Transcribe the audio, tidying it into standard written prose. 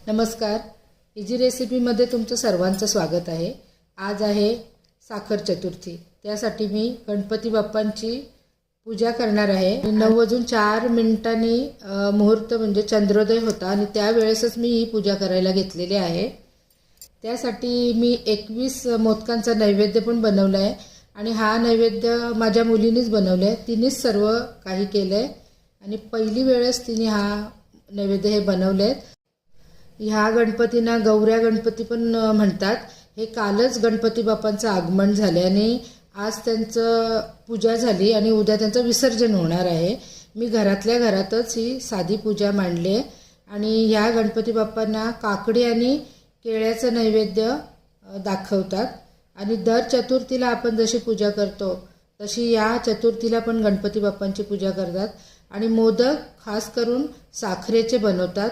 नमस्कार. इजी रेसिपीमध्ये तुमचं सर्वांचं स्वागत आहे. आज आहे साखर चतुर्थी. त्यासाठी मी गणपती बाप्पांची पूजा करणार आहे. 9:04 मुहूर्त म्हणजे चंद्रोदय होता आणि त्यावेळेसच मी ही पूजा करायला घेतलेली आहे. त्यासाठी मी 21 मोदकांचा नैवेद्य पण बनवला आहे आणि हा नैवेद्य माझ्या मुलीनेच बनवला आहे. तिनेच सर्व काही केलं आहे आणि पहिली वेळेस तिने हा नैवेद्य हे बनवले आहेत. ह्या गणपतींना गौऱ्या गणपती पण म्हणतात. हे कालच गणपती बाप्पांचं आगमन झाले आणि आज त्यांचं पूजा झाली आणि उद्या त्यांचं विसर्जन होणार आहे. मी घरातल्या घरातच ही साधी पूजा मांडली आहे आणि ह्या गणपती बाप्पांना काकडी आणि केळ्याचं नैवेद्य दाखवतात आणि दर चतुर्थीला आपण जशी पूजा करतो तशी या चतुर्थीला पण गणपती बाप्पांची पूजा करतात आणि मोदक खास करून साखरेचे बनवतात.